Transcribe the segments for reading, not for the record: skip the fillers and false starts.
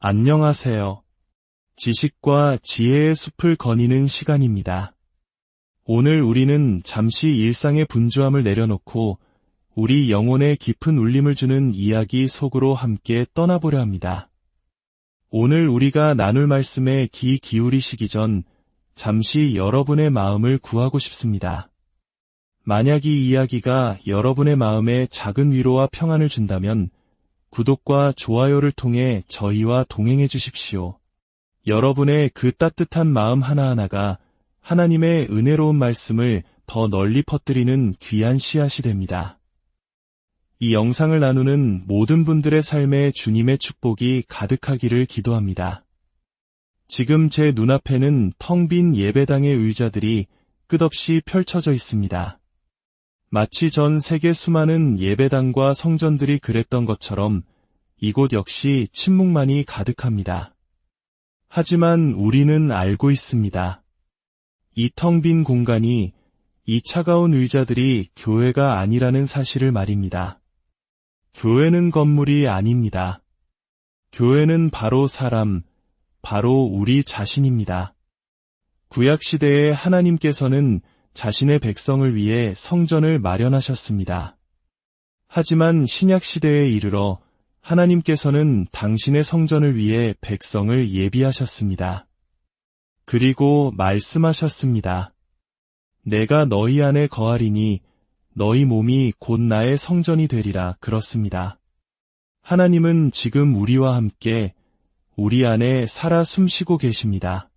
안녕하세요. 지식과 지혜의 숲을 거니는 시간입니다. 오늘 우리는 잠시 일상의 분주함을 내려놓고 우리 영혼에 깊은 울림을 주는 이야기 속으로 함께 떠나보려 합니다. 오늘 우리가 나눌 말씀에 귀 기울이시기 전 잠시 여러분의 마음을 구하고 싶습니다. 만약 이 이야기가 여러분의 마음에 작은 위로와 평안을 준다면 구독과 좋아요를 통해 저희와 동행해 주십시오. 여러분의 그 따뜻한 마음 하나하나가 하나님의 은혜로운 말씀을 더 널리 퍼뜨리는 귀한 씨앗이 됩니다. 이 영상을 나누는 모든 분들의 삶에 주님의 축복이 가득하기를 기도합니다. 지금 제 눈앞에는 텅 빈 예배당의 의자들이 끝없이 펼쳐져 있습니다. 마치 전 세계 수많은 예배당과 성전들이 그랬던 것처럼 이곳 역시 침묵만이 가득합니다. 하지만 우리는 알고 있습니다. 이 텅 빈 공간이, 이 차가운 의자들이 교회가 아니라는 사실을 말입니다. 교회는 건물이 아닙니다. 교회는 바로 사람, 바로 우리 자신입니다. 구약시대에 하나님께서는 자신의 백성을 위해 성전을 마련하셨습니다. 하지만 신약시대에 이르러 하나님께서는 당신의 성전을 위해 백성을 예비하셨습니다. 그리고 말씀하셨습니다. 내가 너희 안에 거하리니 너희 몸이 곧 나의 성전이 되리라. 그렇습니다. 하나님은 지금 우리와 함께 우리 안에 살아 숨쉬고 계십니다.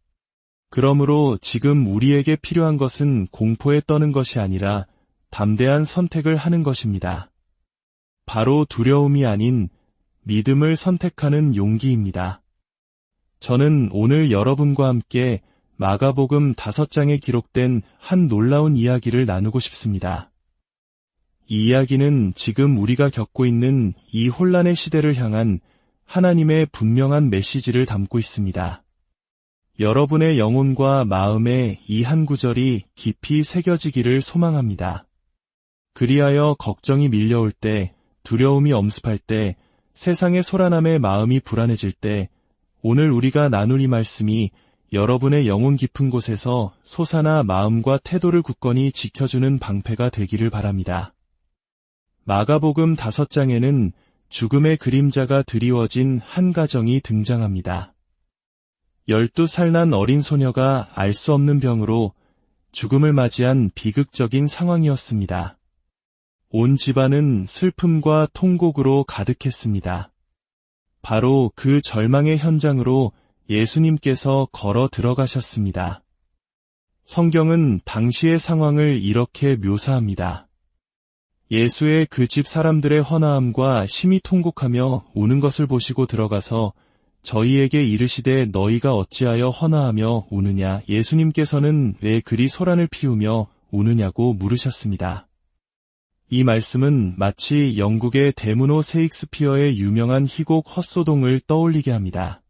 그러므로 지금 우리에게 필요한 것은 공포에 떠는 것이 아니라 담대한 선택을 하는 것입니다. 바로 두려움이 아닌 믿음을 선택하는 용기입니다. 저는 오늘 여러분과 함께 마가복음 5장에 기록된 한 놀라운 이야기를 나누고 싶습니다. 이 이야기는 지금 우리가 겪고 있는 이 혼란의 시대를 향한 하나님의 분명한 메시지를 담고 있습니다. 여러분의 영혼과 마음에 이 한 구절이 깊이 새겨지기를 소망합니다. 그리하여 걱정이 밀려올 때, 두려움이 엄습할 때, 세상의 소란함에 마음이 불안해질 때, 오늘 우리가 나눌 이 말씀이 여러분의 영혼 깊은 곳에서 솟아나 마음과 태도를 굳건히 지켜주는 방패가 되기를 바랍니다. 마가복음 5장에는 죽음의 그림자가 드리워진 한 가정이 등장합니다. 12살 난 어린 소녀가 알 수 없는 병으로 죽음을 맞이한 비극적인 상황이었습니다. 온 집안은 슬픔과 통곡으로 가득했습니다. 바로 그 절망의 현장으로 예수님께서 걸어 들어가셨습니다. 성경은 당시의 상황을 이렇게 묘사합니다. 예수의 그 집 사람들의 허나함과 심히 통곡하며 우는 것을 보시고 들어가서 저희에게 이르시되 너희가 어찌하여 허나하며 우느냐. 예수님께서는 왜 그리 소란을 피우며 우느냐고 물으셨습니다. 이 말씀은 마치 영국의 대문호 세익스피어의 유명한 희곡 헛소동을 떠올리게 합니다.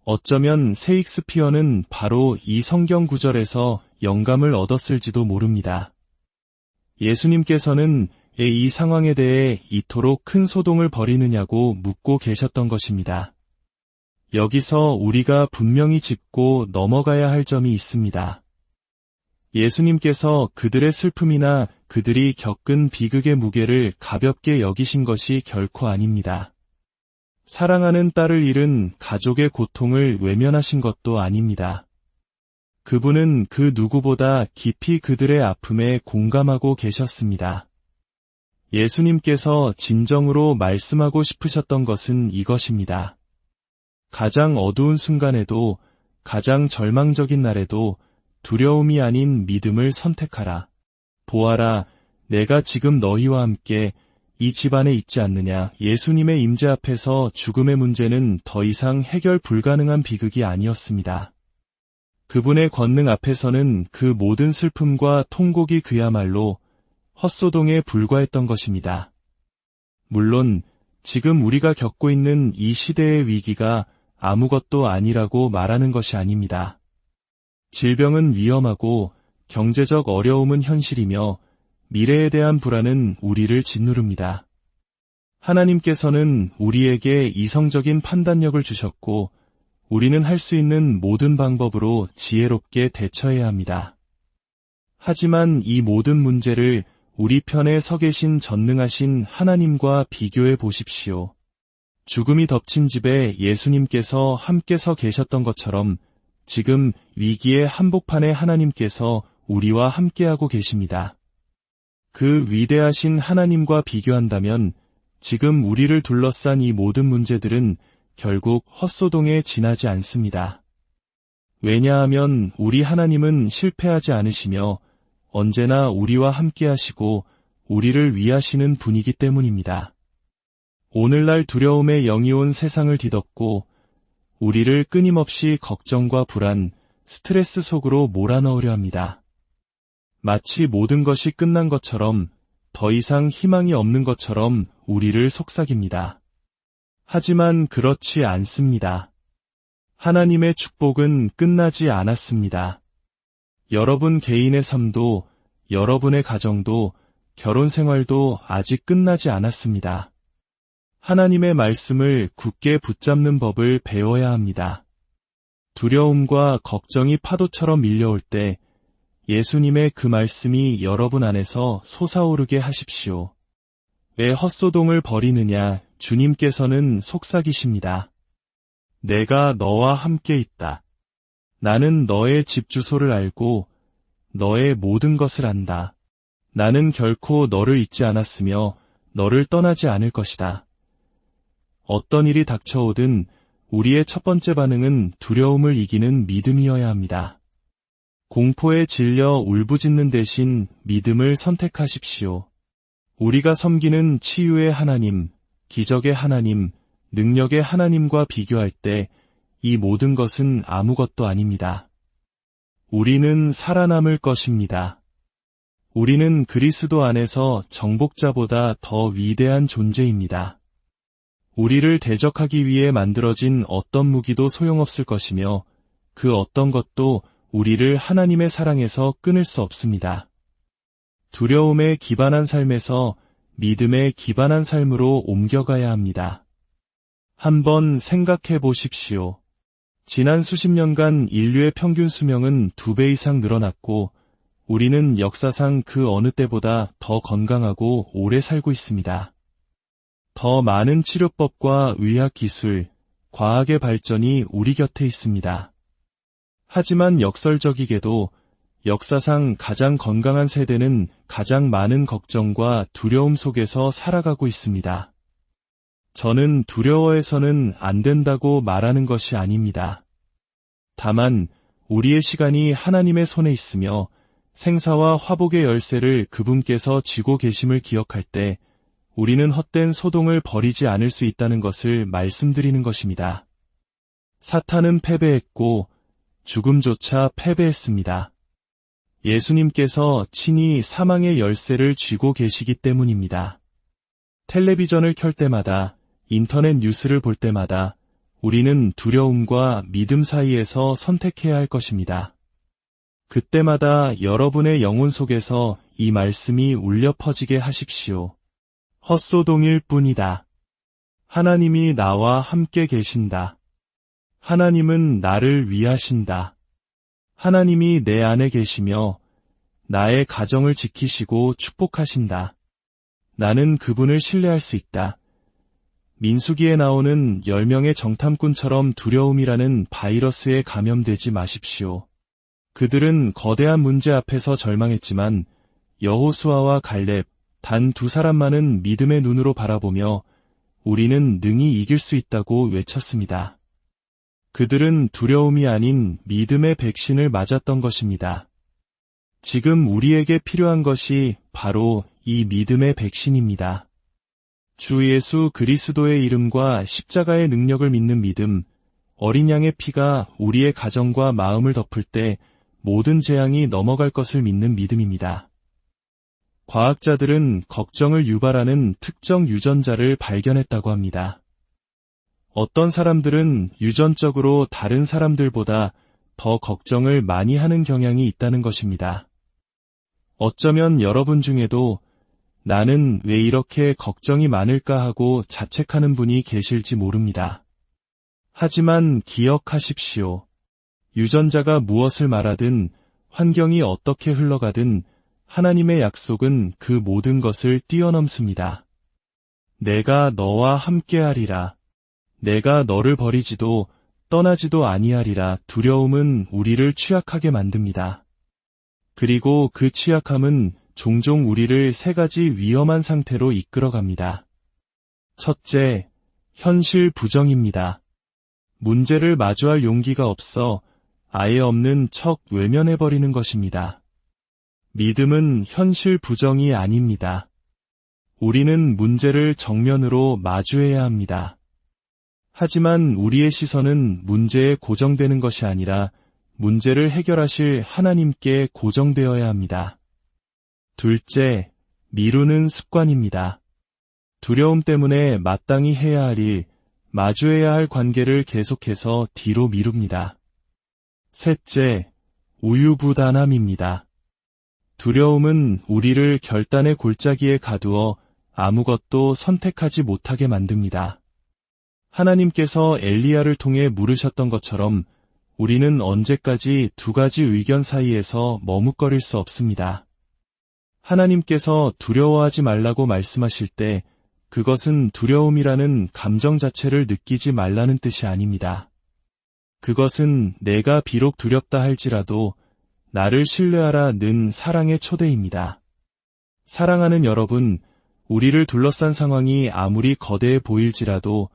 어쩌면 세익스피어는 바로 이 성경 구절에서 영감을 얻었을지도 모릅니다. 예수님께서는 왜 이 상황에 대해 이토록 큰 소동을 벌이느냐고 묻고 계셨던 것입니다. 여기서 우리가 분명히 짚고 넘어가야 할 점이 있습니다. 예수님께서 그들의 슬픔이나 그들이 겪은 비극의 무게를 가볍게 여기신 것이 결코 아닙니다. 사랑하는 딸을 잃은 가족의 고통을 외면하신 것도 아닙니다. 그분은 그 누구보다 깊이 그들의 아픔에 공감하고 계셨습니다. 예수님께서 진정으로 말씀하고 싶으셨던 것은 이것입니다. 가장 어두운 순간에도, 가장 절망적인 날에도 두려움이 아닌 믿음을 선택하라. 보아라, 내가 지금 너희와 함께 이 집안에 있지 않느냐. 예수님의 임재 앞에서 죽음의 문제는 더 이상 해결 불가능한 비극이 아니었습니다. 그분의 권능 앞에서는 그 모든 슬픔과 통곡이 그야말로 헛소동에 불과했던 것입니다. 물론 지금 우리가 겪고 있는 이 시대의 위기가 아무것도 아니라고 말하는 것이 아닙니다. 질병은 위험하고 경제적 어려움은 현실이며 미래에 대한 불안은 우리를 짓누릅니다. 하나님께서는 우리에게 이성적인 판단력을 주셨고, 우리는 할 수 있는 모든 방법으로 지혜롭게 대처해야 합니다. 하지만 이 모든 문제를 우리 편에 서 계신 전능하신 하나님과 비교해 보십시오. 죽음이 덮친 집에 예수님께서 함께 서 계셨던 것처럼 지금 위기의 한복판에 하나님께서 우리와 함께하고 계십니다. 그 위대하신 하나님과 비교한다면 지금 우리를 둘러싼 이 모든 문제들은 결국 헛소동에 지나지 않습니다. 왜냐하면 우리 하나님은 실패하지 않으시며 언제나 우리와 함께하시고 우리를 위하시는 분이기 때문입니다. 오늘날 두려움의 영이 온 세상을 뒤덮고 우리를 끊임없이 걱정과 불안, 스트레스 속으로 몰아넣으려 합니다. 마치 모든 것이 끝난 것처럼, 더 이상 희망이 없는 것처럼 우리를 속삭입니다. 하지만 그렇지 않습니다. 하나님의 축복은 끝나지 않았습니다. 여러분 개인의 삶도, 여러분의 가정도, 결혼 생활도 아직 끝나지 않았습니다. 하나님의 말씀을 굳게 붙잡는 법을 배워야 합니다. 두려움과 걱정이 파도처럼 밀려올 때 예수님의 그 말씀이 여러분 안에서 솟아오르게 하십시오. 왜 헛소동을 벌이느냐, 주님께서는 속삭이십니다. 내가 너와 함께 있다. 나는 너의 집 주소를 알고 너의 모든 것을 안다. 나는 결코 너를 잊지 않았으며 너를 떠나지 않을 것이다. 어떤 일이 닥쳐오든 우리의 첫 번째 반응은 두려움을 이기는 믿음이어야 합니다. 공포에 질려 울부짖는 대신 믿음을 선택하십시오. 우리가 섬기는 치유의 하나님, 기적의 하나님, 능력의 하나님과 비교할 때 이 모든 것은 아무것도 아닙니다. 우리는 살아남을 것입니다. 우리는 그리스도 안에서 정복자보다 더 위대한 존재입니다. 우리를 대적하기 위해 만들어진 어떤 무기도 소용없을 것이며 그 어떤 것도 우리를 하나님의 사랑에서 끊을 수 없습니다. 두려움에 기반한 삶에서 믿음에 기반한 삶으로 옮겨가야 합니다. 한번 생각해 보십시오. 지난 수십 년간 인류의 평균 수명은 2배 이상 늘어났고 우리는 역사상 그 어느 때보다 더 건강하고 오래 살고 있습니다. 더 많은 치료법과 의학 기술, 과학의 발전이 우리 곁에 있습니다. 하지만 역설적이게도 역사상 가장 건강한 세대는 가장 많은 걱정과 두려움 속에서 살아가고 있습니다. 저는 두려워해서는 안 된다고 말하는 것이 아닙니다. 다만 우리의 시간이 하나님의 손에 있으며 생사와 화복의 열쇠를 그분께서 쥐고 계심을 기억할 때 우리는 헛된 소동을 벌이지 않을 수 있다는 것을 말씀드리는 것입니다. 사탄은 패배했고 죽음조차 패배했습니다. 예수님께서 친히 사망의 열쇠를 쥐고 계시기 때문입니다. 텔레비전을 켤 때마다, 인터넷 뉴스를 볼 때마다 우리는 두려움과 믿음 사이에서 선택해야 할 것입니다. 그때마다 여러분의 영혼 속에서 이 말씀이 울려 퍼지게 하십시오. 헛소동일 뿐이다. 하나님이 나와 함께 계신다. 하나님은 나를 위하신다. 하나님이 내 안에 계시며 나의 가정을 지키시고 축복하신다. 나는 그분을 신뢰할 수 있다. 민수기에 나오는 10명의 정탐꾼처럼 두려움이라는 바이러스에 감염되지 마십시오. 그들은 거대한 문제 앞에서 절망했지만 여호수아와 갈렙, 단 2사람만은 믿음의 눈으로 바라보며 우리는 능히 이길 수 있다고 외쳤습니다. 그들은 두려움이 아닌 믿음의 백신을 맞았던 것입니다. 지금 우리에게 필요한 것이 바로 이 믿음의 백신입니다. 주 예수 그리스도의 이름과 십자가의 능력을 믿는 믿음, 어린 양의 피가 우리의 가정과 마음을 덮을 때 모든 재앙이 넘어갈 것을 믿는 믿음입니다. 과학자들은 걱정을 유발하는 특정 유전자를 발견했다고 합니다. 어떤 사람들은 유전적으로 다른 사람들보다 더 걱정을 많이 하는 경향이 있다는 것입니다. 어쩌면 여러분 중에도 나는 왜 이렇게 걱정이 많을까 하고 자책하는 분이 계실지 모릅니다. 하지만 기억하십시오. 유전자가 무엇을 말하든 환경이 어떻게 흘러가든 하나님의 약속은 그 모든 것을 뛰어넘습니다. 내가 너와 함께하리라. 내가 너를 버리지도 떠나지도 아니하리라. 두려움은 우리를 취약하게 만듭니다. 그리고 그 취약함은 종종 우리를 세 가지 위험한 상태로 이끌어갑니다. 첫째, 현실 부정입니다. 문제를 마주할 용기가 없어 아예 없는 척 외면해버리는 것입니다. 믿음은 현실 부정이 아닙니다. 우리는 문제를 정면으로 마주해야 합니다. 하지만 우리의 시선은 문제에 고정되는 것이 아니라 문제를 해결하실 하나님께 고정되어야 합니다. 둘째, 미루는 습관입니다. 두려움 때문에 마땅히 해야 할 일, 마주해야 할 관계를 계속해서 뒤로 미룹니다. 셋째, 우유부단함입니다. 두려움은 우리를 결단의 골짜기에 가두어 아무것도 선택하지 못하게 만듭니다. 하나님께서 엘리야를 통해 물으셨던 것처럼 우리는 언제까지 두 가지 의견 사이에서 머뭇거릴 수 없습니다. 하나님께서 두려워하지 말라고 말씀하실 때 그것은 두려움이라는 감정 자체를 느끼지 말라는 뜻이 아닙니다. 그것은 내가 비록 두렵다 할지라도 나를 신뢰하라는 사랑의 초대입니다. 사랑하는 여러분, 우리를 둘러싼 상황이 아무리 거대해 보일지라도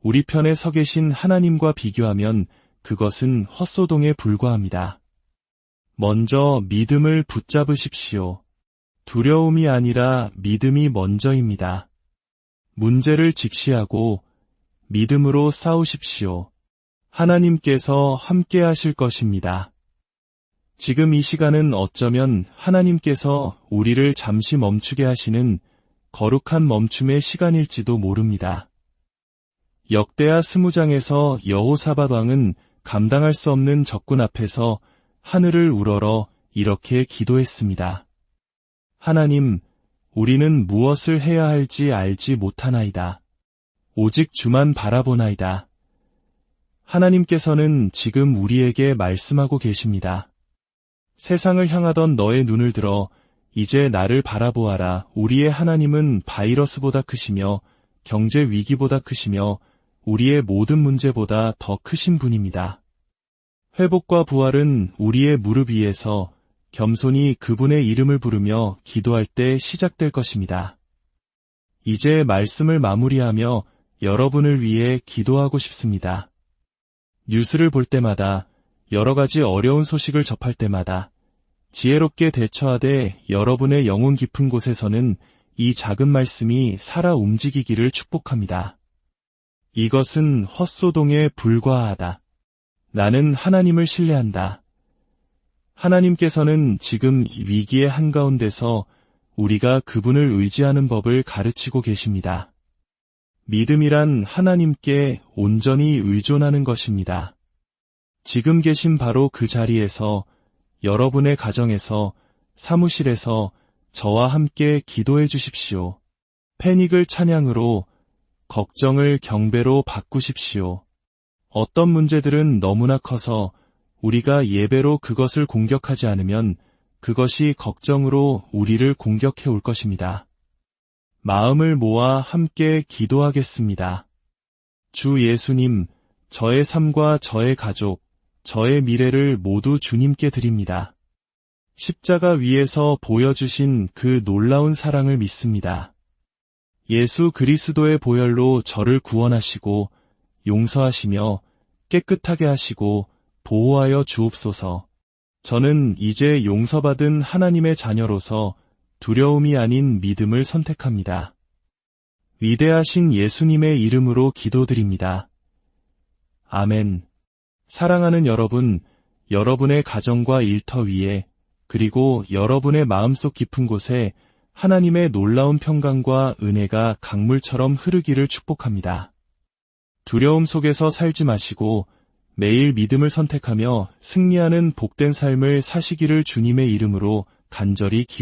우리 편에 서 계신 하나님과 비교하면 그것은 헛소동에 불과합니다. 먼저 믿음을 붙잡으십시오. 두려움이 아니라 믿음이 먼저입니다. 문제를 직시하고 믿음으로 싸우십시오. 하나님께서 함께 하실 것입니다. 지금 이 시간은 어쩌면 하나님께서 우리를 잠시 멈추게 하시는 거룩한 멈춤의 시간일지도 모릅니다. 역대하 20장에서 여호사밧 왕은 감당할 수 없는 적군 앞에서 하늘을 우러러 이렇게 기도했습니다. 하나님, 우리는 무엇을 해야 할지 알지 못하나이다. 오직 주만 바라보나이다. 하나님께서는 지금 우리에게 말씀하고 계십니다. 세상을 향하던 너의 눈을 들어 이제 나를 바라보아라. 우리의 하나님은 바이러스보다 크시며 경제 위기보다 크시며 우리의 모든 문제보다 더 크신 분입니다. 회복과 부활은 우리의 무릎 위에서 겸손히 그분의 이름을 부르며 기도할 때 시작될 것입니다. 이제 말씀을 마무리하며 여러분을 위해 기도하고 싶습니다. 뉴스를 볼 때마다 여러 가지 어려운 소식을 접할 때마다 지혜롭게 대처하되 여러분의 영혼 깊은 곳에서는 이 작은 말씀이 살아 움직이기를 축복합니다. 이것은 헛소동에 불과하다. 나는 하나님을 신뢰한다. 하나님께서는 지금 위기의 한가운데서 우리가 그분을 의지하는 법을 가르치고 계십니다. 믿음이란 하나님께 온전히 의존하는 것입니다. 지금 계신 바로 그 자리에서 여러분의 가정에서 사무실에서 저와 함께 기도해 주십시오. 패닉을 찬양으로, 걱정을 경배로 바꾸십시오. 어떤 문제들은 너무나 커서 우리가 예배로 그것을 공격하지 않으면 그것이 걱정으로 우리를 공격해 올 것입니다. 마음을 모아 함께 기도하겠습니다. 주 예수님, 저의 삶과 저의 가족, 저의 미래를 모두 주님께 드립니다. 십자가 위에서 보여주신 그 놀라운 사랑을 믿습니다. 예수 그리스도의 보혈로 저를 구원하시고 용서하시며 깨끗하게 하시고 보호하여 주옵소서. 저는 이제 용서받은 하나님의 자녀로서 두려움이 아닌 믿음을 선택합니다. 위대하신 예수님의 이름으로 기도드립니다. 아멘. 사랑하는 여러분, 여러분의 가정과 일터 위에 그리고 여러분의 마음속 깊은 곳에 하나님의 놀라운 평강과 은혜가 강물처럼 흐르기를 축복합니다. 두려움 속에서 살지 마시고 매일 믿음을 선택하며 승리하는 복된 삶을 사시기를 주님의 이름으로 간절히 기원합니다.